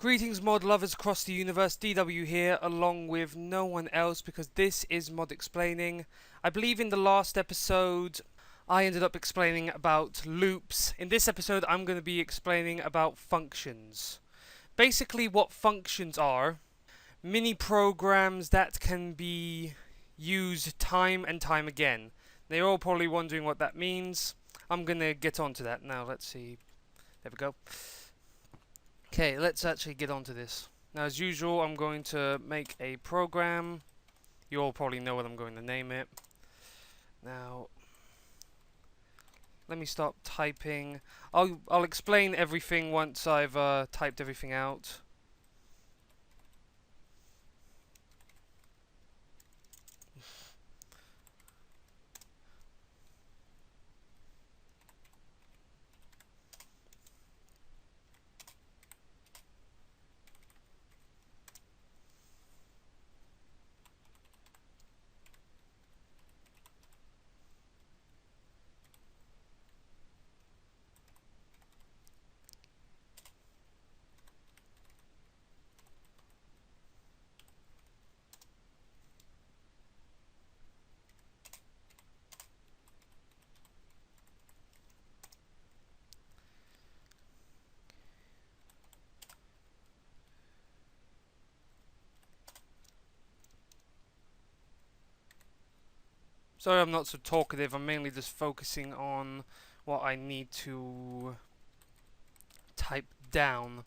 Greetings mod lovers across the universe, DW here, along with no one else because this is Mod Explaining. I believe in the last episode I ended up explaining about loops. In this episode I'm going to be explaining about functions. Basically what functions are, mini programs that can be used time and time again. Now you're all probably wondering what that means. I'm going to get onto that now. Let's see. There we go. Okay, let's actually get onto this. Now, as usual, I'm going to make a program. You all probably know what I'm going to name it. Now, let me start typing. I'll explain everything once I've typed everything out. Sorry I'm not so talkative, I'm mainly just focusing on what I need to type down.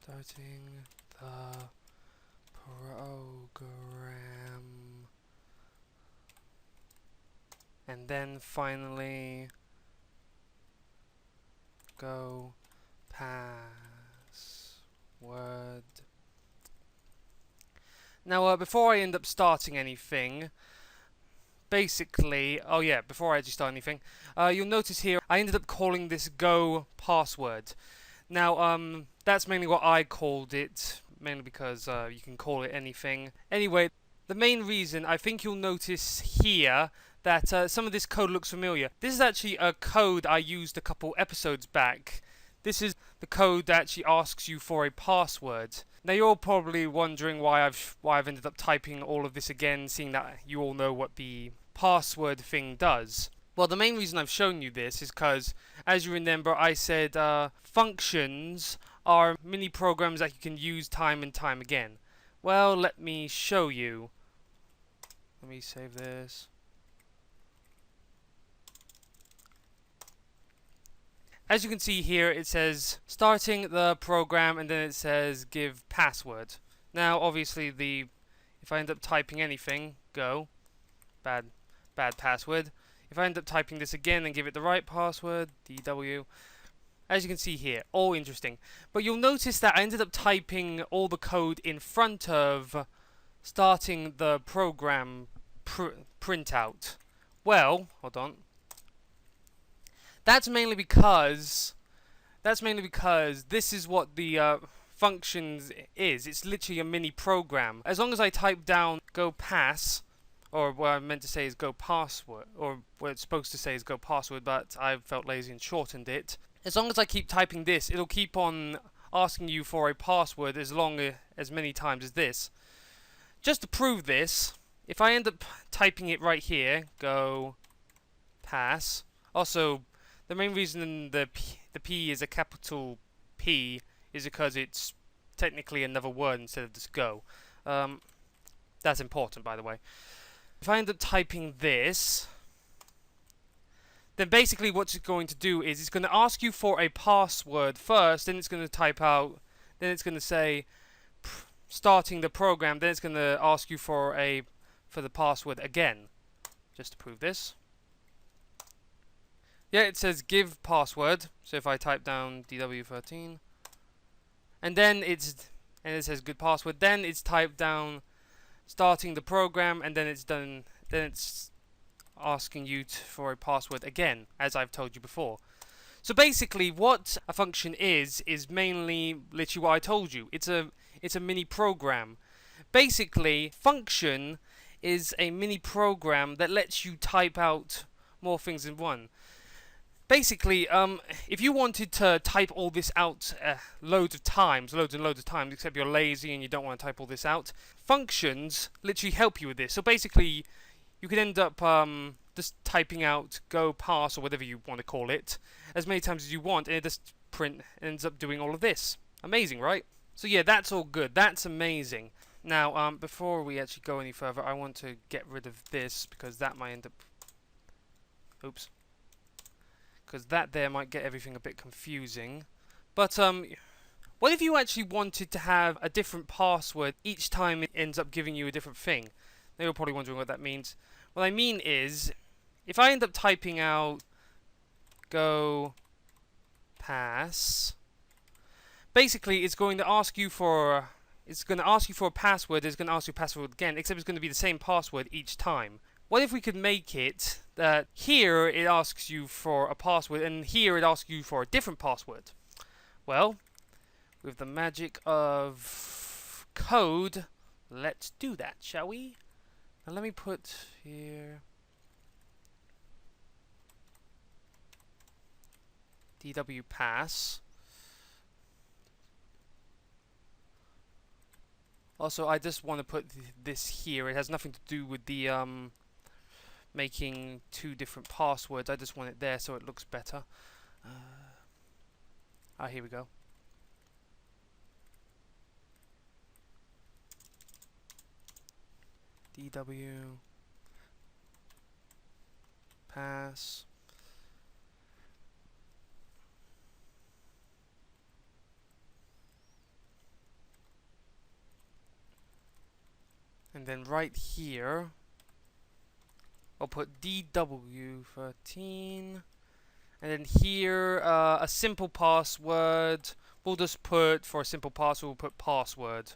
Starting the program, and then finally go password. Now before I end up starting anything, basically, before I actually start anything, you'll notice here I ended up calling this go password. Now, that's mainly what I called it, mainly because you can call it anything. Anyway, the main reason, I think you'll notice here that some of this code looks familiar. This is actually a code I used a couple episodes back. This is the code that actually asks you for a password. Now you're probably wondering why I've ended up typing all of this again, seeing that you all know what the password thing does. Well, the main reason I've shown you this is because, as you remember, I said functions are mini programs that you can use time and time again. Well, let me show you. Let me save this. As you can see here, it says starting the program, and then it says give password. Now, obviously, if I end up typing anything, go, bad password. If I end up typing this again and give it the right password, DW, as you can see here, all interesting. But you'll notice that I ended up typing all the code in front of starting the program printout. Well, hold on. That's mainly because this is what the functions is. It's literally a mini program. As long as I type down go pass, or what I meant to say is go password, or what it's supposed to say is go password, but I felt lazy and shortened it. As long as I keep typing this, it'll keep on asking you for a password as many times as this. Just to prove this, if I end up typing it right here, go pass. Also, the main reason the P is a capital P is because it's technically another word instead of just go. That's important, by the way. if I end up typing this, then basically what it's going to do is it's going to ask you for a password first, then it's going to type out, then it's going to say starting the program, then it's going to ask you for the password again, just to prove this. Yeah, it says give password. So if I type down DW13, and then it says good password, then it's typed down starting the program, and then it's done. Then it's asking you for a password again, as I've told you before. So basically, what a function is mainly literally what I told you. It's a mini program. Basically, function is a mini program that lets you type out more things in one. Basically, if you wanted to type all this out loads and loads of times, except you're lazy and you don't want to type all this out, functions literally help you with this. So basically, you could end up just typing out go pass or whatever you want to call it as many times as you want, and it just ends up doing all of this. Amazing, right? So yeah, that's all good. That's amazing. Now, before we actually go any further, I want to get rid of this because that might end up... Oops. Because that there might get everything a bit confusing. But what if you actually wanted to have a different password each time it ends up giving you a different thing? Now you're probably wondering what that means. What I mean is, if I end up typing out go pass, basically it's going to ask you for a password. It's going to ask you a password again, except it's going to be the same password each time. What if we could make it that here it asks you for a password and here it asks you for a different password? Well, with the magic of code, let's do that, shall we? Now let me put here DW pass. Also, I just want to put this here. It has nothing to do with the making two different passwords. I just want it there so it looks better. Here we go. DW pass. And then right here, I'll put DW13. And then here, a simple password. We'll just put, for a simple password, we'll put password.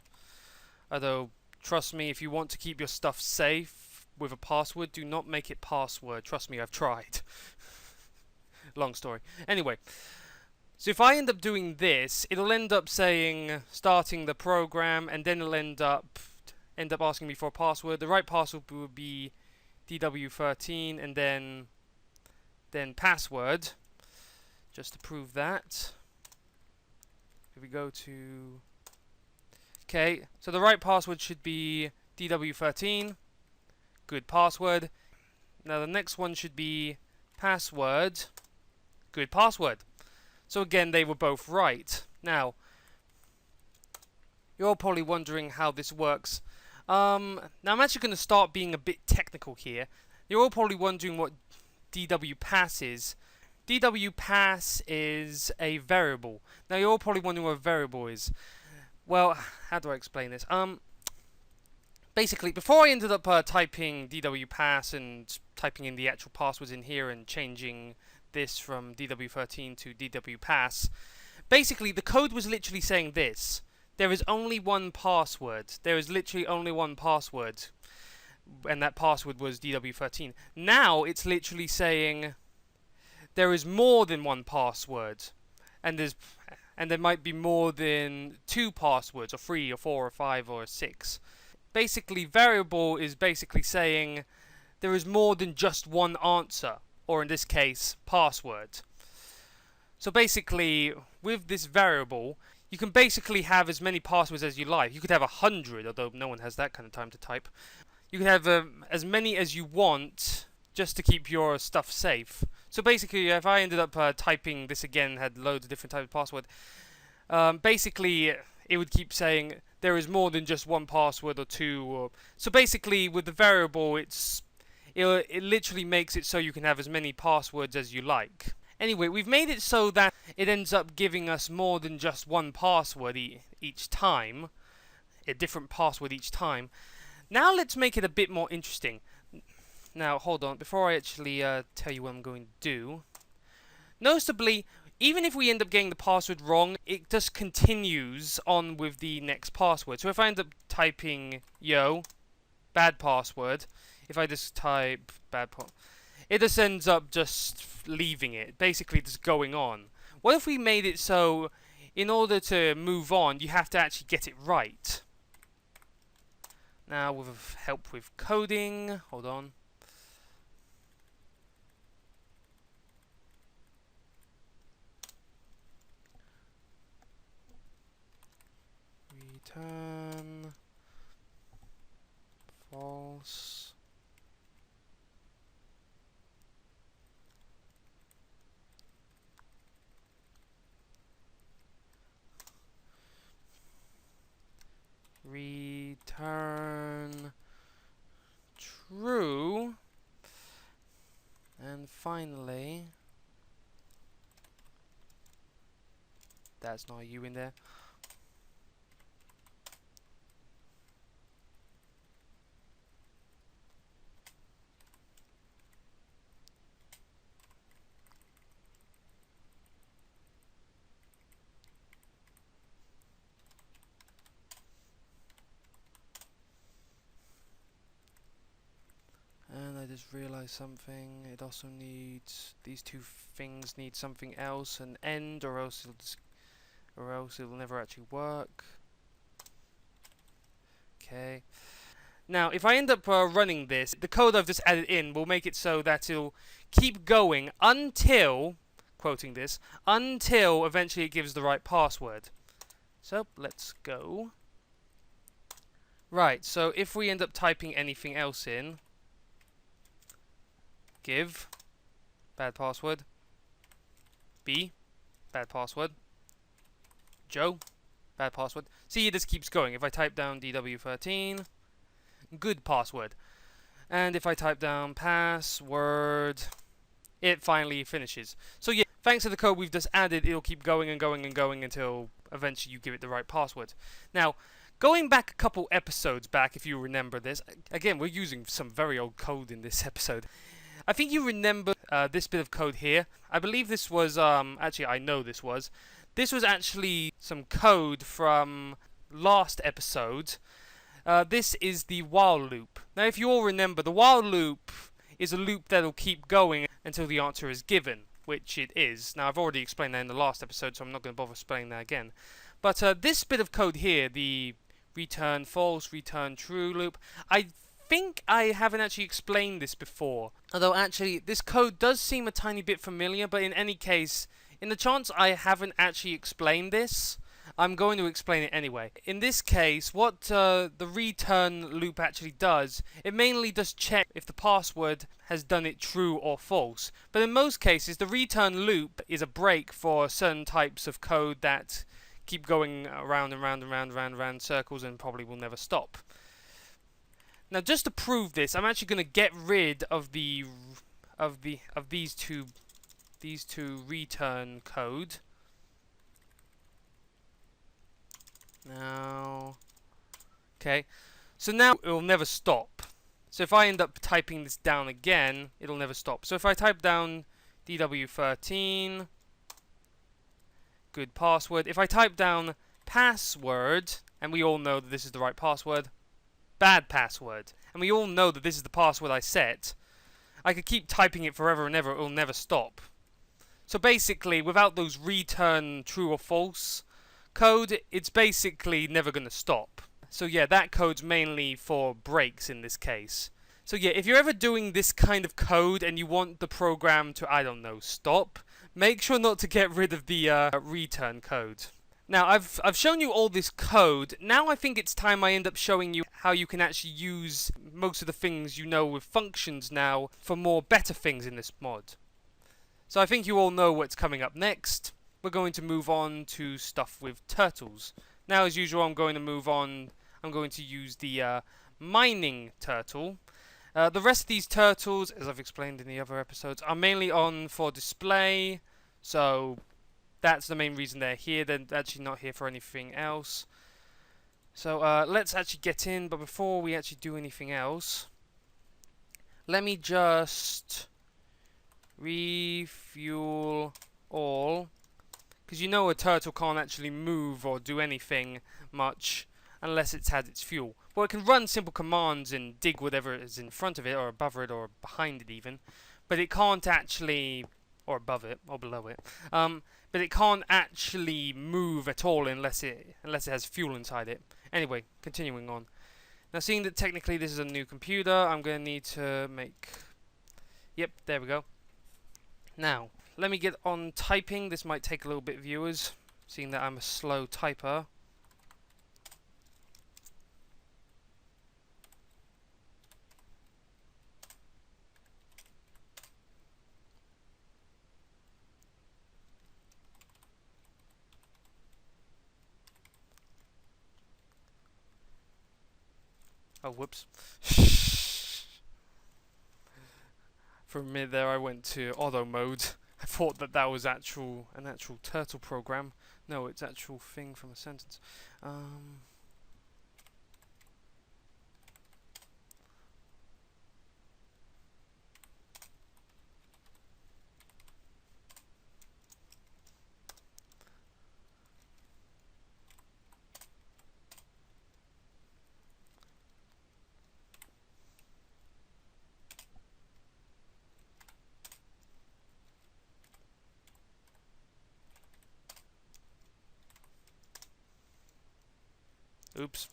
Although, trust me, if you want to keep your stuff safe with a password, do not make it password. Trust me, I've tried. Long story. Anyway, so if I end up doing this, it'll end up saying starting the program, and then it'll end up asking me for a password. The right password would be DW13 and then password, just to prove that. If we go to... Okay, so the right password should be DW13, good password. Now the next one should be password, good password. So again, they were both right. Now, you're probably wondering how this works. Now I'm actually going to start being a bit technical here. You're all probably wondering what DW pass is. DW pass is a variable. Now you're all probably wondering what a variable is. Well, how do I explain this? Basically, before I ended up typing DW pass and typing in the actual passwords in here and changing this from DW13 to DW pass, basically the code was literally saying this. There is only one password. There is literally only one password. And that password was DW13. Now it's literally saying there is more than one password. And there might be more than two passwords, or 3, or 4, or 5, or 6. Basically, variable is basically saying there is more than just one answer, or in this case, password. So basically, with this variable, you can basically have as many passwords as you like. You could have 100, although no one has that kind of time to type. You could have as many as you want, just to keep your stuff safe. So basically, if I ended up typing this again, had loads of different types of password, basically it would keep saying there is more than just one password or two. So basically, with the variable, it literally makes it so you can have as many passwords as you like. Anyway, we've made it so that it ends up giving us more than just one password each time, a different password each time. Now let's make it a bit more interesting. Now, hold on, before I actually tell you what I'm going to do. Noticeably, even if we end up getting the password wrong, it just continues on with the next password. So if I end up typing yo, bad password, if I just type bad password, it just ends up just leaving it, basically just going on. What if we made it so, in order to move on, you have to actually get it right? Now, with help with coding, hold on. Return false. Return true. And finally, that's not a U in there. And I just realized something. It also needs, these two things need something else, an end, or else it'll never actually work. Okay. Now, if I end up running this, the code I've just added in will make it so that it'll keep going until, quoting this, until eventually it gives the right password. So, let's go. Right, so if we end up typing anything else in, give, bad password, B, bad password, Joe, bad password. See, it just keeps going. If I type down DW13, good password. And if I type down password, it finally finishes. So yeah, thanks to the code we've just added, it'll keep going and going and going until eventually you give it the right password. Now, going back a couple episodes back, if you remember this, again, we're using some very old code in this episode. I think you remember this bit of code here. I believe this was, actually I know this was actually some code from last episode. This is the while loop. Now if you all remember, the while loop is a loop that'll keep going until the answer is given, which it is. Now I've already explained that in the last episode, so I'm not going to bother explaining that again. But this bit of code here, the return false, return true loop, I think I haven't actually explained this before. Although actually, this code does seem a tiny bit familiar, but in any case, in the chance I haven't actually explained this, I'm going to explain it anyway. In this case, what the return loop actually does, it mainly does check if the password has done it true or false. But in most cases, the return loop is a break for certain types of code that keep going around and round and round and round and round circles and probably will never stop. Now, just to prove this, I'm actually going to get rid of these two return code. Now, okay, so now it will never stop. So if I end up typing this down again, it'll never stop. So if I type down DW13, good password. If I type down password, and we all know that this is the right password, bad password, and we all know that this is the password I set, I could keep typing it forever and ever, it will never stop. So basically, without those return true or false code, it's basically never going to stop. So yeah, that code's mainly for breaks in this case. So yeah, if you're ever doing this kind of code and you want the program to, I don't know, stop, make sure not to get rid of the return code. Now, I've shown you all this code. Now I think it's time I end up showing you how you can actually use most of the things you know with functions now for more better things in this mod. So I think you all know what's coming up next. We're going to move on to stuff with turtles. Now, as usual, I'm going to move on. I'm going to use the mining turtle. The rest of these turtles, as I've explained in the other episodes, are mainly on for display. So that's the main reason they're here. They're actually not here for anything else. So let's actually get in. But before we actually do anything else, let me just refuel all. Because you know a turtle can't actually move or do anything much unless it's had its fuel. Well, it can run simple commands and dig whatever is in front of it, or above it, or behind it even. But it can't actually... or above it, or below it. But it can't actually move at all unless it has fuel inside it. Anyway, continuing on. Now, seeing that technically this is a new computer, I'm going to need to make... Yep, there we go. Now, let me get on typing. This might take a little bit, viewers, seeing that I'm a slow typer. Oh, whoops. For a minute there, I went to auto mode. I thought that was an actual turtle program. No, it's actual thing from a sentence. Oops.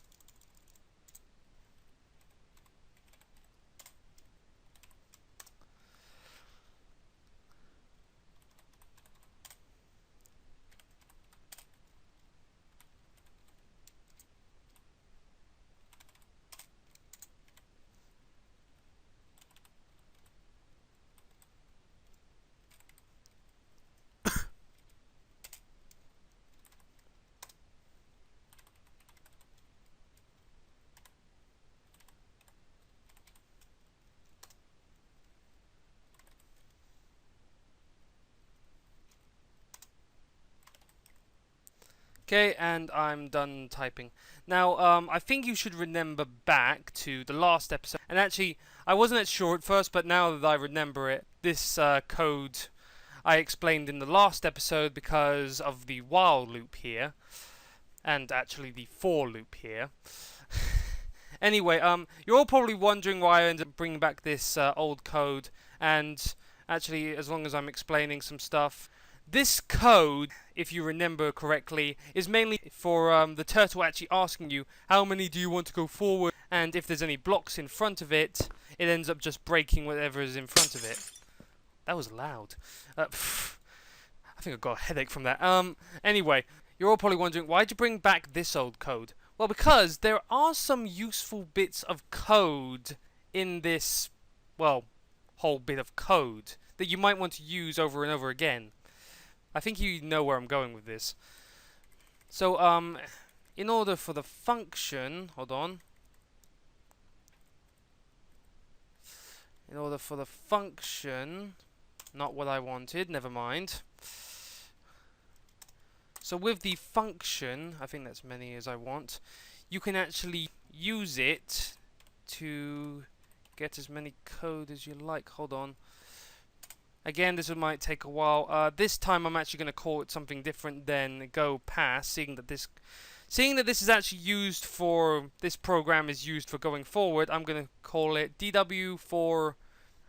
Okay, and I'm done typing. Now, I think you should remember back to the last episode. And actually, I wasn't sure at first, but now that I remember it, this code I explained in the last episode because of the while loop here. And actually the for loop here. Anyway, you're all probably wondering why I ended up bringing back this old code. And actually, as long as I'm explaining some stuff, this code, if you remember correctly, is mainly for the turtle actually asking you how many do you want to go forward, and if there's any blocks in front of it, it ends up just breaking whatever is in front of it. That was loud. I think I got a headache from that. Anyway, you're all probably wondering, why'd you bring back this old code? Well, because there are some useful bits of code in this, well, whole bit of code that you might want to use over and over again. I think you know where I'm going with this. So, in order for the function... Hold on. In order for the function... Not what I wanted, never mind. So with the function, I think that's many as I want, you can actually use it to get as many code as you like. Hold on. Again, this might take a while. This time I'm actually going to call it something different than go pass, seeing that this is actually used for, this program is used for going forward. I'm going to call it DW for,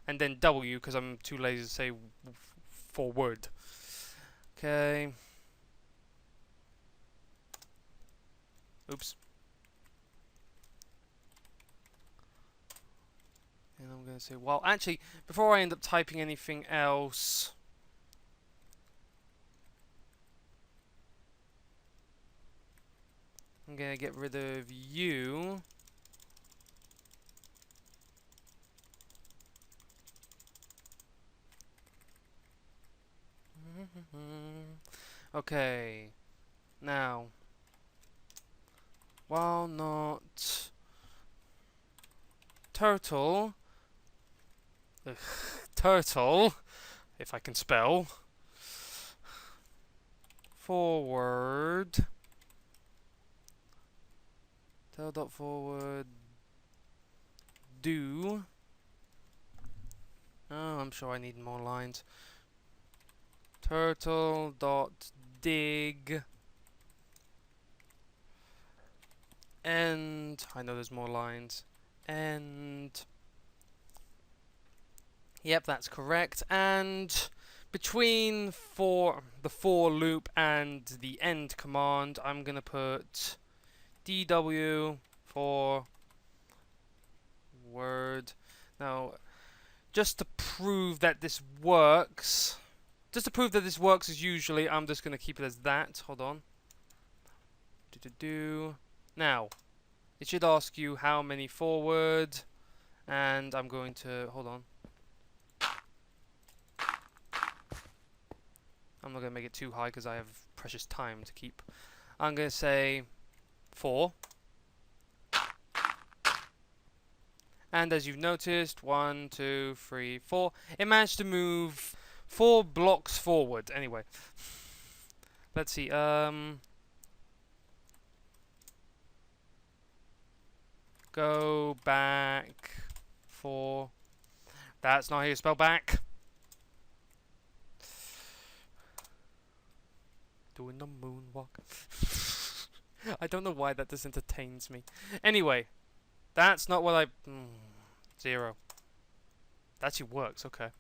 and then W, because I'm too lazy to say forward. Okay. Oops. And I'm going to say, well, actually, before I end up typing anything else, I'm going to get rid of you. Okay. Now, Walnut. Turtle. Ugh, turtle. If I can spell. Forward. Tail dot forward. Do. Oh, I'm sure I need more lines. Turtle dot dig. And I know there's more lines. And yep, that's correct. And between the for loop and the end command, I'm gonna put dw for word. Now, just to prove that this works, as usually, I'm just gonna keep it as that. Hold on. Now, it should ask you how many forward, and I'm going to hold on. I'm not going to make it too high because I have precious time to keep. I'm going to say 4. And as you've noticed, 1, 2, 3, 4. It managed to move 4 blocks forward. Anyway, let's see. Go back 4. That's not how you spell back. Doing the moonwalk. I don't know why that just entertains me. Anyway, that's not what I... 0. That actually works, okay.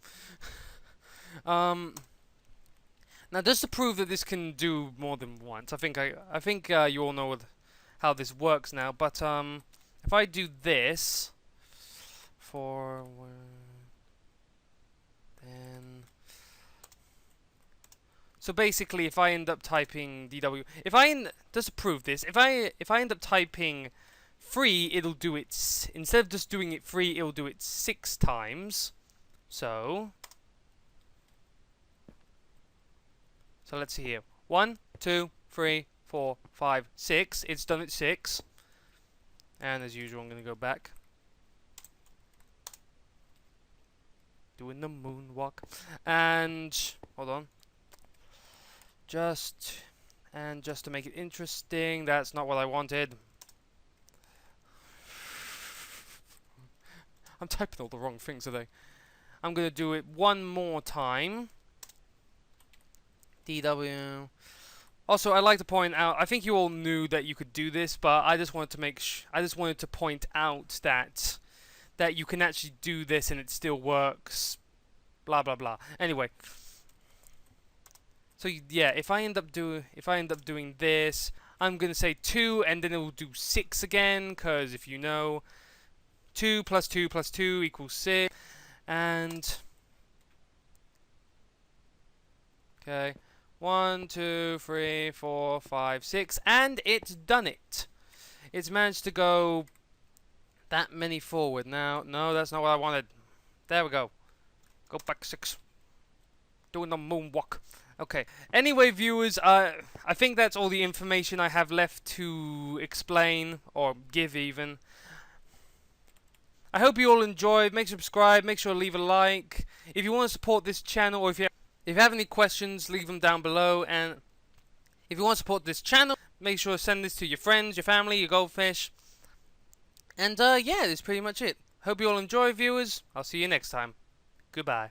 Now, just to prove that this can do more than once, I think you all know how this works now. But if I do this for then. So basically, if I end up typing DW, just to prove this, if I end up typing 3, it'll do it, instead of just doing it 3, it'll do it 6 times. So let's see here. 1, 2, 3, 4, 5, 6. It's done it 6. And as usual, I'm going to go back. Doing the moonwalk. And hold on. Just to make it interesting, that's not what I wanted. I'm typing all the wrong things today. I'm going to do it one more time. DW. Also, I'd like to point out, I think you all knew that you could do this, but I just wanted to point out that you can actually do this and it still works. Blah blah blah. Anyway. So yeah, if I end up doing this, I'm gonna say 2, and then it will do 6 again, because if you know, 2 plus 2 plus 2 equals 6, and okay, 1, 2, 3, 4, 5, 6, and it's done it. It's managed to go that many forward. Now, no, that's not what I wanted. There we go. Go back 6. Doing the moonwalk. Okay. Anyway, viewers, I think that's all the information I have left to explain, or give even. I hope you all enjoyed. Make sure to subscribe. Make sure to leave a like. If you want to support this channel, or if you have any questions, leave them down below. And if you want to support this channel, make sure to send this to your friends, your family, your goldfish. And yeah, that's pretty much it. Hope you all enjoy, viewers. I'll see you next time. Goodbye.